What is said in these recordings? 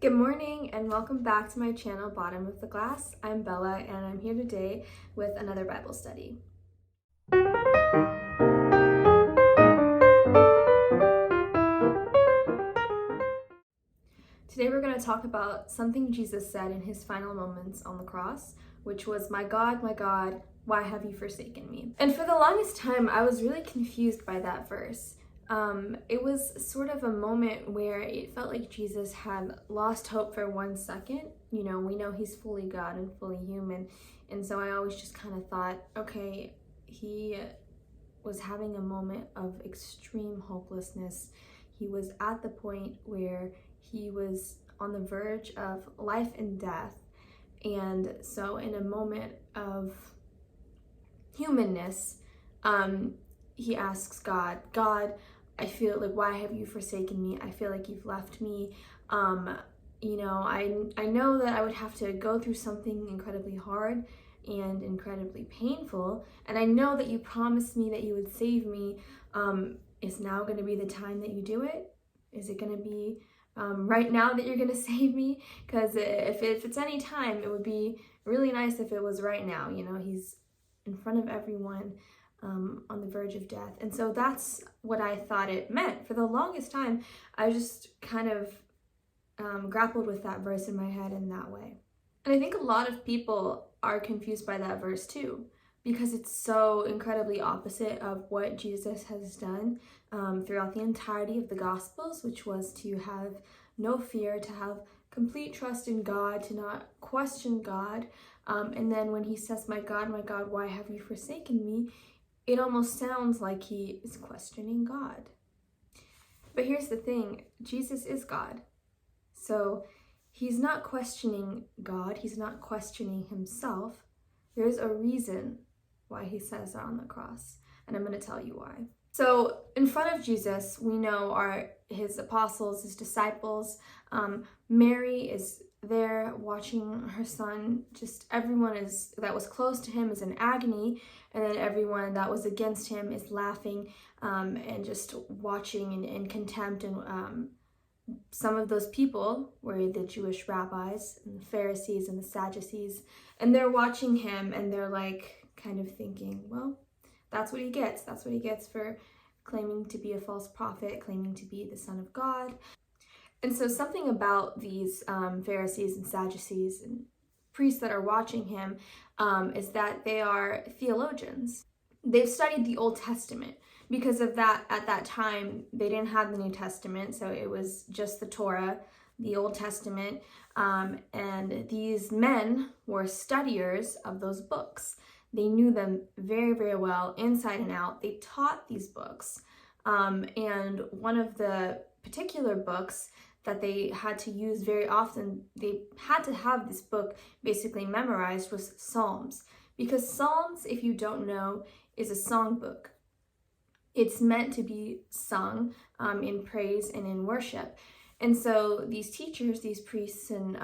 Good morning and welcome back to my channel, Bottom of the Glass. I'm Bella and I'm here today with another Bible study. Today we're going to talk about something Jesus said in his final moments on the cross, which was, my God, why have you forsaken me?" And for the longest time, I was really confused by that verse. It was sort of a moment where it felt like Jesus had lost hope for 1 second. You know, we know he's fully God and fully human. And so I always just kind of thought, okay, he was having a moment of extreme hopelessness. He was at the point where he was on the verge of life and death. And so in a moment of humanness, he asks God, I feel like, why have you forsaken me? I feel like you've left me. I know that I would have to go through something incredibly hard and incredibly painful. And I know that you promised me that you would save me. Is now going to be the time that you do it? Is it going to be right now that you're going to save me? Because if it's any time, it would be really nice if it was right now. You know, he's in front of everyone. On the verge of death. And so that's what I thought it meant. For the longest time, I just kind of grappled with that verse in my head in that way. And I think a lot of people are confused by that verse too, because it's so incredibly opposite of what Jesus has done throughout the entirety of the Gospels, which was to have no fear, to have complete trust in God, to not question God. And then when he says, my God, why have you forsaken me?" It almost sounds like he is questioning God. But here's the thing, Jesus is God. So he's not questioning God, he's not questioning himself. There's a reason why he says that on the cross, and I'm going to tell you why. So in front of Jesus, we know are his apostles, his disciples. Mary is there watching her son. Just everyone that was close to him is in agony, and then everyone that was against him is laughing and just watching in contempt. And some of those people were the Jewish rabbis and the Pharisees and the Sadducees, and they're watching him and they're like kind of thinking, well, that's what he gets. That's what he gets for claiming to be a false prophet, claiming to be the Son of God. And so something about these Pharisees and Sadducees and priests that are watching him is that they are theologians. They've studied the Old Testament. Because of that, at that time, they didn't have the New Testament, so it was just the Torah, the Old Testament, and these men were studiers of those books. They knew them very, very well, inside and out. They taught these books. And one of the particular books that they had to use very often, they had to have this book basically memorized, was Psalms. Because Psalms, if you don't know, is a songbook. It's meant to be sung in praise and in worship. And so these teachers, these priests and,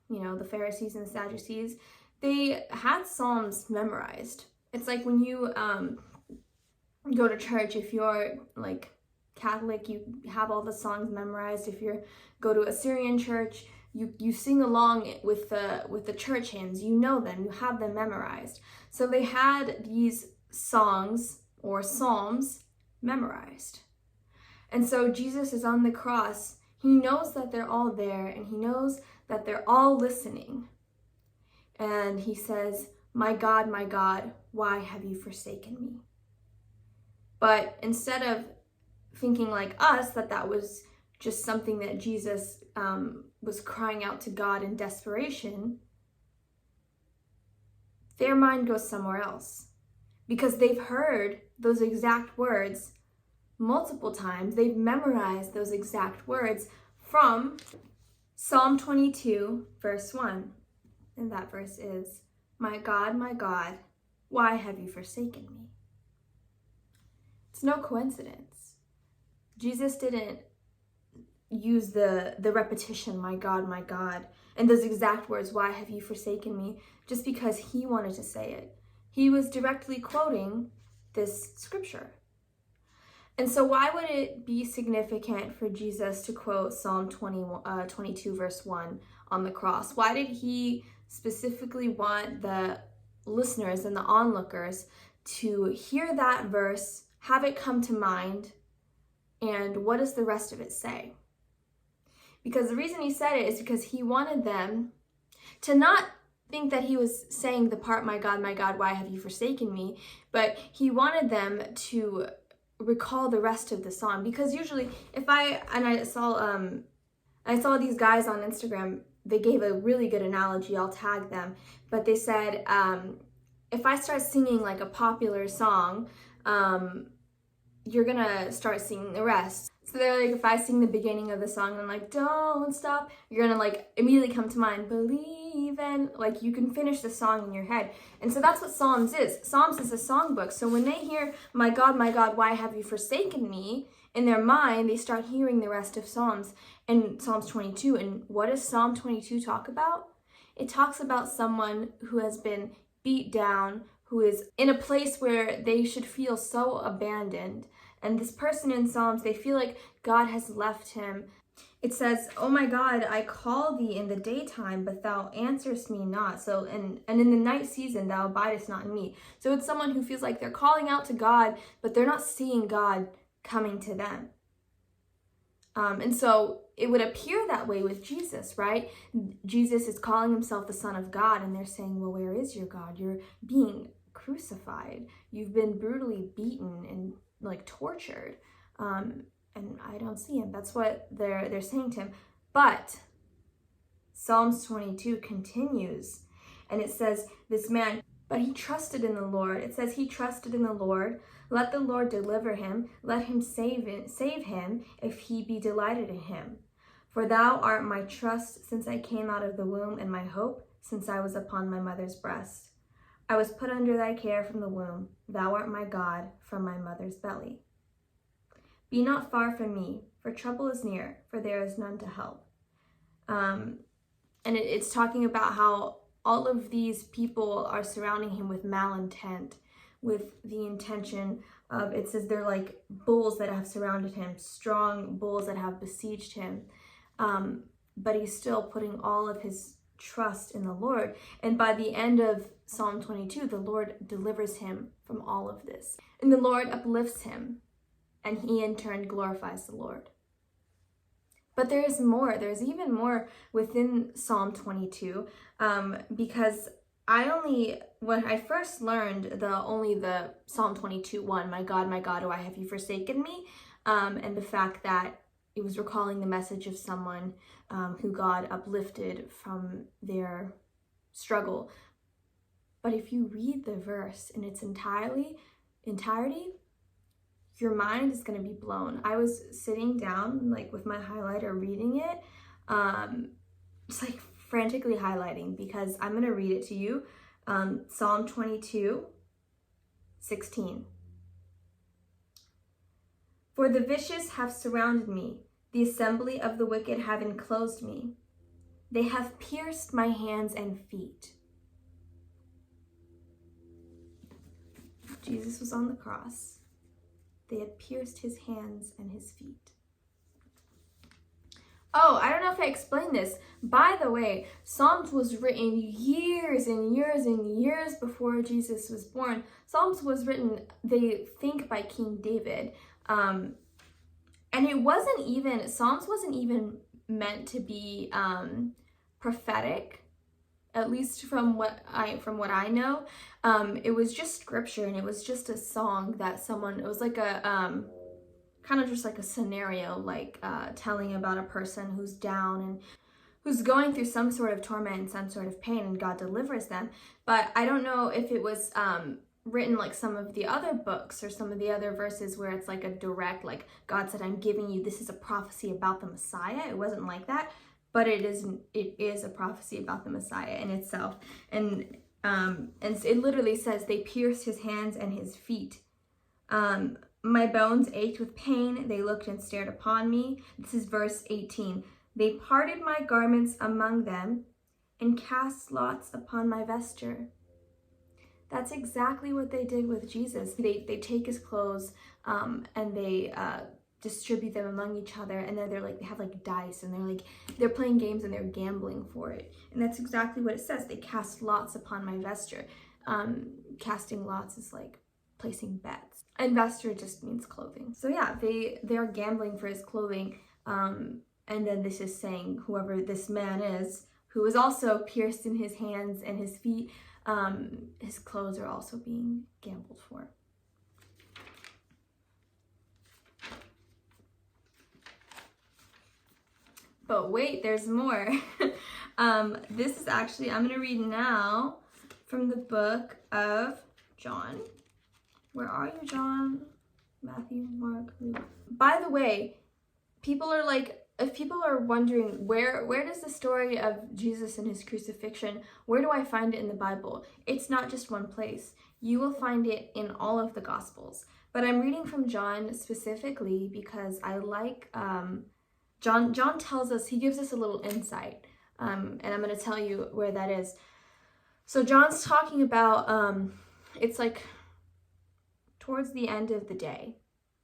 the Pharisees and Sadducees, they had Psalms memorized. It's like when you go to church, if you're like Catholic, you have all the songs memorized. If you go to a Syrian church, you sing along with the church hymns. You know them, you have them memorized. So they had these songs or psalms memorized. And so Jesus is on the cross. He knows that they're all there, and he knows that they're all listening. And he says, my God, why have you forsaken me?" But instead of thinking like us, that was just something that Jesus was crying out to God in desperation, their mind goes somewhere else. Because they've heard those exact words multiple times. They've memorized those exact words from Psalm 22, verse 1. And that verse is, my God, why have you forsaken me?" It's no coincidence. Jesus didn't use the repetition, my God, and those exact words, why have you forsaken me, just because he wanted to say it. He was directly quoting this scripture. And so why would it be significant for Jesus to quote Psalm 22 verse 1 on the cross? Why did he specifically want the listeners and the onlookers to hear that verse, have it come to mind, and what does the rest of it say? Because the reason he said it is because he wanted them to not think that he was saying the part, my God, why have you forsaken me? But he wanted them to recall the rest of the song. Because usually I saw these guys on Instagram, they gave a really good analogy, I'll tag them, but they said, if I start singing like a popular song, you're gonna start singing the rest. So they're like, if I sing the beginning of the song and I'm like, don't stop, you're gonna like immediately come to mind, believe, and like you can finish the song in your head. And so that's what Psalms is. Psalms is a songbook. So when they hear, my God, why have you forsaken me? In their mind, they start hearing the rest of Psalms and Psalms 22. And what does Psalm 22 talk about? It talks about someone who has been beat down, who is in a place where they should feel so abandoned. And this person in Psalms, they feel like God has left him. It says, oh my God, I call thee in the daytime, but thou answerest me not. So, and in the night season, thou abidest not in me. So it's someone who feels like they're calling out to God, but they're not seeing God coming to them. And so it would appear that way with Jesus, right? Jesus is calling himself the Son of God, and they're saying, well, where is your God? You're being crucified. You've been brutally beaten and like tortured. And I don't see him. That's what they're saying to him. But Psalms 22 continues, and it says, this man, but he trusted in the Lord. It says he trusted in the Lord. Let the Lord deliver him. Let him save him if he be delighted in him. For thou art my trust since I came out of the womb, and my hope since I was upon my mother's breast. I was put under thy care from the womb. Thou art my God from my mother's belly. Be not far from me, for trouble is near, for there is none to help. And it's talking about how all of these people are surrounding him with malintent, with the intention of, it says they're like bulls that have surrounded him, strong bulls that have besieged him. But he's still putting all of his trust in the Lord. And by the end of Psalm 22, the Lord delivers him from all of this. And the Lord uplifts him, and he in turn glorifies the Lord. But there is more. There's even more within Psalm 22, because when I first learned the Psalm 22:1, my God, why have you forsaken me? And the fact that it was recalling the message of someone who God uplifted from their struggle. But if you read the verse in its entirety, your mind is going to be blown. I was sitting down like with my highlighter reading it, just like frantically highlighting, because I'm going to read it to you. Psalm 22:16. For the vicious have surrounded me, the assembly of the wicked have enclosed me. They have pierced my hands and feet. Jesus was on the cross. They had pierced his hands and his feet. Oh, I don't know if I explained this. By the way, Psalms was written years and years and years before Jesus was born. Psalms was written, they think, by King David. And Psalms wasn't even meant to be prophetic, at least from what I know. It was just scripture, and it was just a song that it was like a kind of just like a scenario, like telling about a person who's down and who's going through some sort of torment and some sort of pain, and God delivers them. But I don't know if it was written like some of the other books or some of the other verses where it's like a direct, like God said, I'm giving you, this is a prophecy about the Messiah. It wasn't like that, but it is a prophecy about the Messiah in itself. And it literally says they pierced his hands and his feet. My bones ached with pain. They looked and stared upon me. This is verse 18. They parted my garments among them and cast lots upon my vesture. That's exactly what they did with Jesus. They take his clothes and they distribute them among each other, and then they have like dice, and they're playing games and they're gambling for it. And that's exactly what it says. They cast lots upon my vesture. Casting lots is like placing bets. And vesture just means clothing. So yeah, they're gambling for his clothing. And then this is saying whoever this man is, who is also pierced in his hands and his feet, his clothes are also being gambled for. But wait, there's more. This is actually, I'm going to read now from the book of John. Where are you, John? Matthew, Mark, Luke. By the way, if people are wondering where does the story of Jesus and his crucifixion, where do I find it in the Bible? It's not just one place. You will find it in all of the Gospels. But I'm reading from John specifically because I like, John tells us, he gives us a little insight. And I'm going to tell you where that is. So John's talking about, it's like towards the end of the day,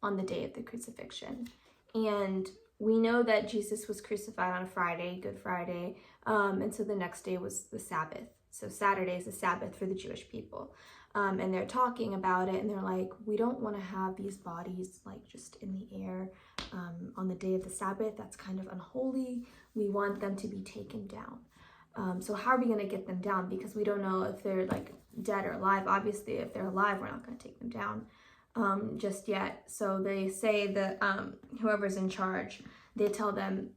on the day of the crucifixion. And we know that Jesus was crucified on Friday, Good Friday, and so the next day was the Sabbath. So Saturday is the Sabbath for the Jewish people. And they're talking about it, and they're like, we don't want to have these bodies like just in the air on the day of the Sabbath. That's kind of unholy. We want them to be taken down. So how are we going to get them down? Because we don't know if they're like dead or alive. Obviously, if they're alive, we're not going to take them down just yet. So they say that whoever's in charge, they tell them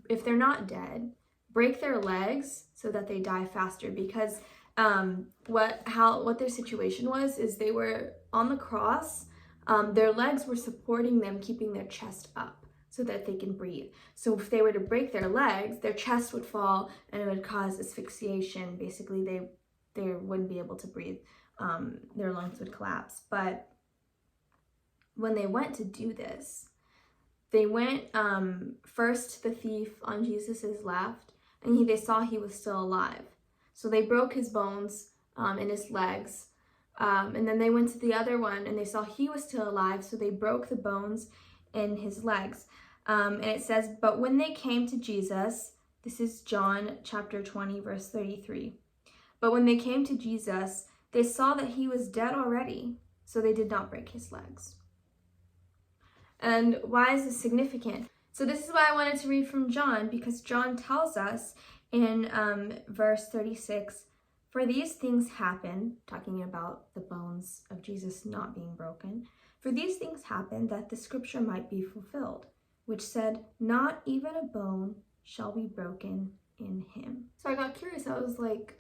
if they're not dead, break their legs so that they die faster. Because what their situation was is they were on the cross. Their legs were supporting them, keeping their chest up so that they can breathe. So if they were to break their legs, their chest would fall and it would cause asphyxiation. Basically, they wouldn't be able to breathe. Their lungs would collapse. But when they went to do this, they went first to the thief on Jesus's left, and they saw he was still alive. So they broke his bones in his legs. And then they went to the other one, and they saw he was still alive, so they broke the bones in his legs. And it says, but when they came to Jesus, this is John chapter 20, verse 33. But when they came to Jesus, they saw that he was dead already, so they did not break his legs. And why is this significant? So this is why I wanted to read from John, because John tells us in verse 36, for these things happen, talking about the bones of Jesus not being broken, for these things happen that the scripture might be fulfilled, which said, not even a bone shall be broken in him. So I got curious. I was like,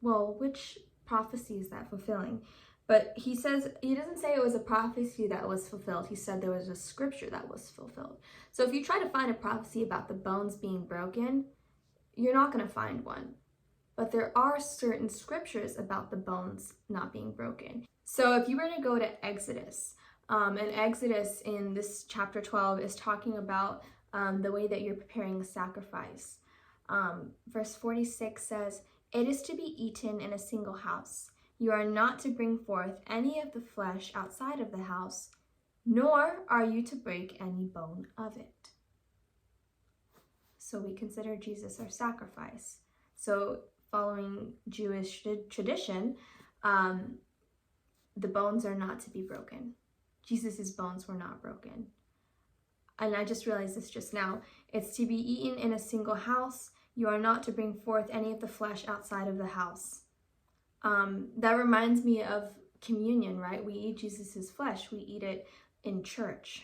well, which prophecy is that fulfilling? But he doesn't say it was a prophecy that was fulfilled. He said there was a scripture that was fulfilled. So if you try to find a prophecy about the bones being broken, you're not going to find one. But there are certain scriptures about the bones not being broken. So if you were to go to Exodus, and Exodus in this chapter 12 is talking about the way that you're preparing a sacrifice. Verse 46 says, it is to be eaten in a single house. You are not to bring forth any of the flesh outside of the house, nor are you to break any bone of it. So we consider Jesus our sacrifice. So following Jewish tradition, the bones are not to be broken. Jesus's bones were not broken. And I just realized this just now. It's to be eaten in a single house. You are not to bring forth any of the flesh outside of the house. That reminds me of communion, right? We eat Jesus's flesh. We eat it in church.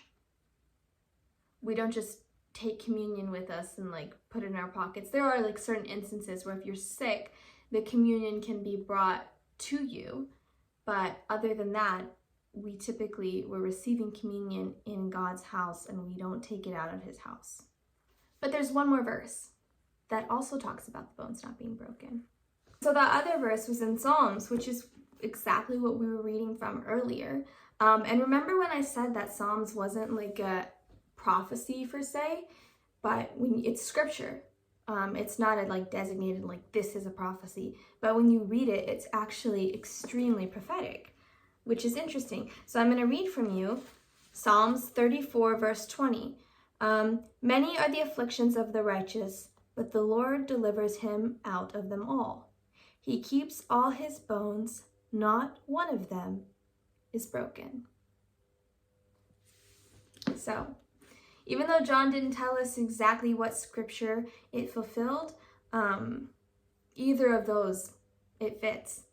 We don't just take communion with us and like put it in our pockets. There are like certain instances where if you're sick, the communion can be brought to you. But other than that, we're receiving communion in God's house, and we don't take it out of his house. But there's one more verse that also talks about the bones not being broken. So that other verse was in Psalms, which is exactly what we were reading from earlier. And remember when I said that Psalms wasn't like a prophecy per se, but it's scripture. It's not a, like designated like this is a prophecy, but when you read it, it's actually extremely prophetic, which is interesting. So I'm going to read from you Psalms 34 verse 20. Many are the afflictions of the righteous, but the Lord delivers him out of them all. He keeps all his bones, not one of them is broken. So, even though John didn't tell us exactly what scripture it fulfilled, either of those, it fits.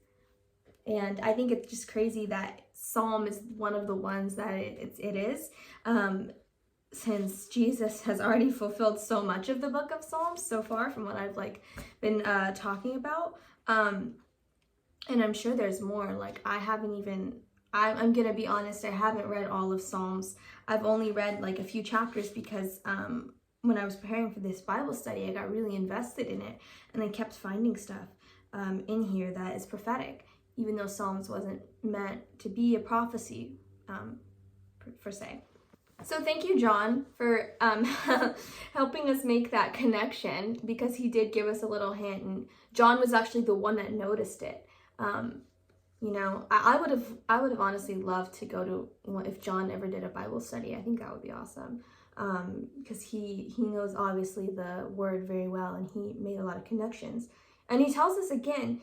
And I think it's just crazy that Psalm is one of the ones that it is, since Jesus has already fulfilled so much of the book of Psalms so far from what I've been talking about. And I'm sure there's more. Like, I'm gonna be honest, I haven't read all of Psalms. I've only read like a few chapters because when I was preparing for this Bible study, I got really invested in it, and I kept finding stuff in here that is prophetic, even though Psalms wasn't meant to be a prophecy per se. So thank you, John, for helping us make that connection, because he did give us a little hint, and John was actually the one that noticed it. You know, I would have honestly loved to go to, if John ever did a Bible study. I think that would be awesome, because he knows obviously the word very well, and he made a lot of connections. And he tells us again,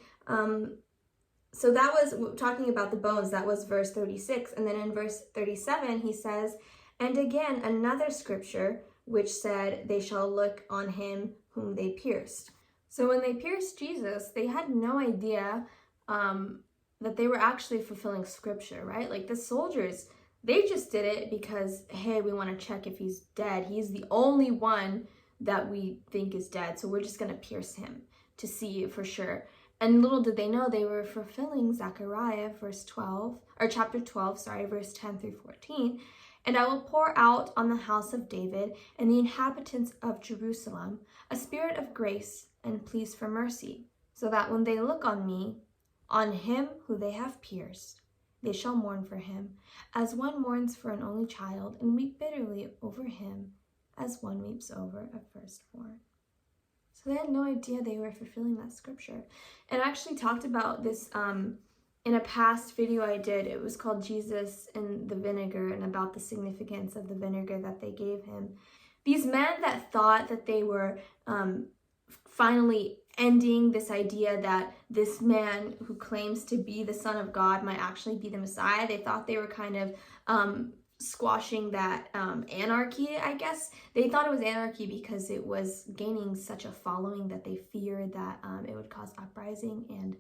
so that was talking about the bones, that was verse 36, and then in verse 37 he says, and again another scripture which said, they shall look on him whom they pierced. So when they pierced Jesus, they had no idea that they were actually fulfilling scripture, right? Like the soldiers, they just did it because, hey, we want to check if he's dead. He's the only one that we think is dead, so we're just going to pierce him to see for sure. And little did they know they were fulfilling Zechariah chapter 12, verse 10 through 14. And I will pour out on the house of David and the inhabitants of Jerusalem a spirit of grace and pleas for mercy, so that when they look on me, on him who they have pierced, they shall mourn for him, as one mourns for an only child, and weep bitterly over him, as one weeps over a firstborn. So they had no idea they were fulfilling that scripture. And I actually talked about this in a past video I did. It was called Jesus and the Vinegar, and about the significance of the vinegar that they gave him. These men that thought that they were finally ending this idea that this man who claims to be the Son of God might actually be the Messiah, they thought they were kind of squashing that anarchy, I guess. They thought it was anarchy because it was gaining such a following that they feared that it would cause uprising. And,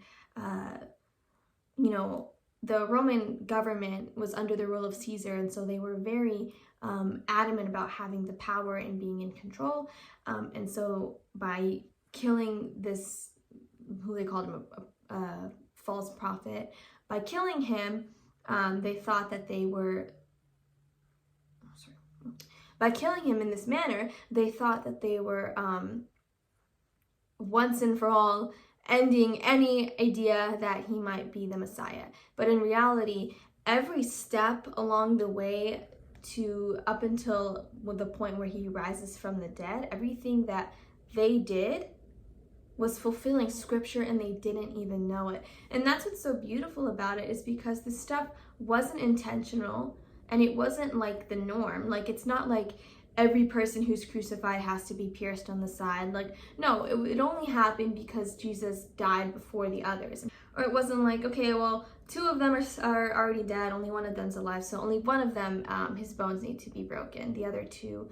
you know, the Roman government was under the rule of Caesar, and so they were very adamant about having the power and being in control. And so by killing this, who they called him a false prophet, by killing him, they thought that they were, by killing him in this manner, they thought that they were once and for all ending any idea that he might be the Messiah. But in reality, every step along the way to up until the point where he rises from the dead, everything that they did was fulfilling scripture, and they didn't even know it. And that's what's so beautiful about it, is because this stuff wasn't intentional, and it wasn't like the norm. Like, it's not like every person who's crucified has to be pierced on the side. Like, no, it only happened because Jesus died before the others. Or it wasn't like, okay, well, two of them are already dead, only one of them's alive, so only one of them, his bones need to be broken. The other two,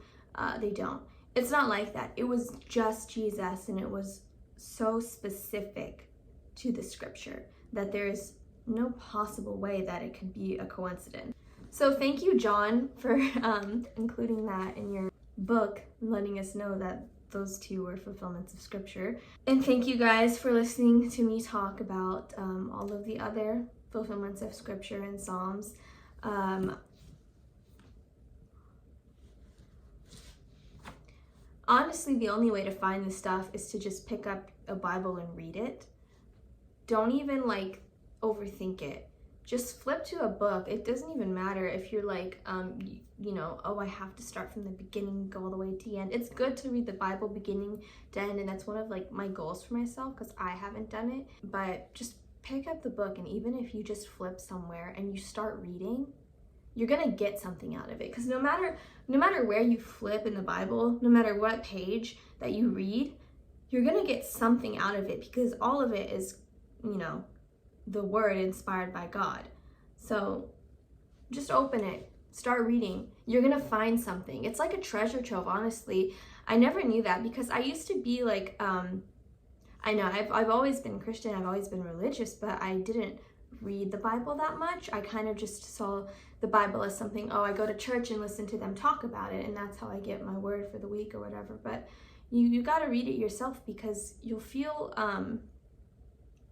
they don't. It's not like that. It was just Jesus, and it was so specific to the scripture that there's no possible way that it could be a coincidence. So thank you, John, for including that in your book and letting us know that those two were fulfillments of scripture. And thank you guys for listening to me talk about all of the other fulfillments of scripture in Psalms. Honestly, the only way to find this stuff is to just pick up a Bible and read it. Don't even overthink it. just flip to a book. It doesn't even matter if you're like, you know, oh, I have to start from the beginning, go all the way to the end. It's good to read the Bible beginning to end, and that's one of like my goals for myself because I haven't done it. But just pick up the book, and even if you just flip somewhere and you start reading, you're gonna get something out of it. Because no matter where you flip in the Bible, no matter what page that you read, you're gonna get something out of it because all of it is, you know, the word inspired by God. So just open it, start reading. You're gonna find something. It's like a treasure trove, honestly. I never knew that because I used to be like, I know I've always been Christian, I've always been religious, but I didn't read the Bible that much. I kind of just saw the Bible as something, oh, I go to church and listen to them talk about it, and that's how I get my word for the week or whatever. But you got to read it yourself because you'll feel, I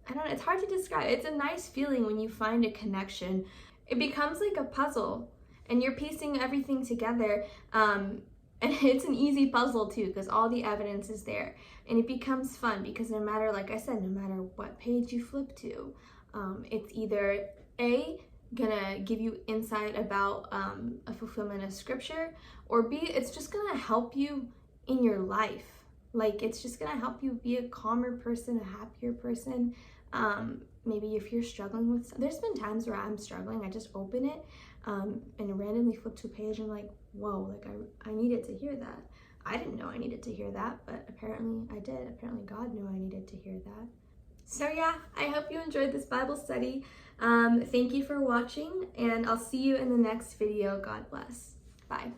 don't know, it's hard to describe. It's a nice feeling when you find a connection. It becomes like a puzzle and you're piecing everything together. And it's an easy puzzle too because all the evidence is there. And it becomes fun because no matter, like I said, no matter what page you flip to, it's either A, gonna give you insight about a fulfillment of scripture, or B, it's just gonna help you in your life. Like, it's just gonna help you be a calmer person, a happier person. Maybe if you're struggling with, there's been times where I'm struggling, I just open it and randomly flip to a page and I'm like, whoa, like I needed to hear that. I didn't know I needed to hear that, but apparently I did. Apparently God knew I needed to hear that. So yeah, I hope you enjoyed this Bible study. Thank you for watching, and I'll see you in the next video. God bless. Bye.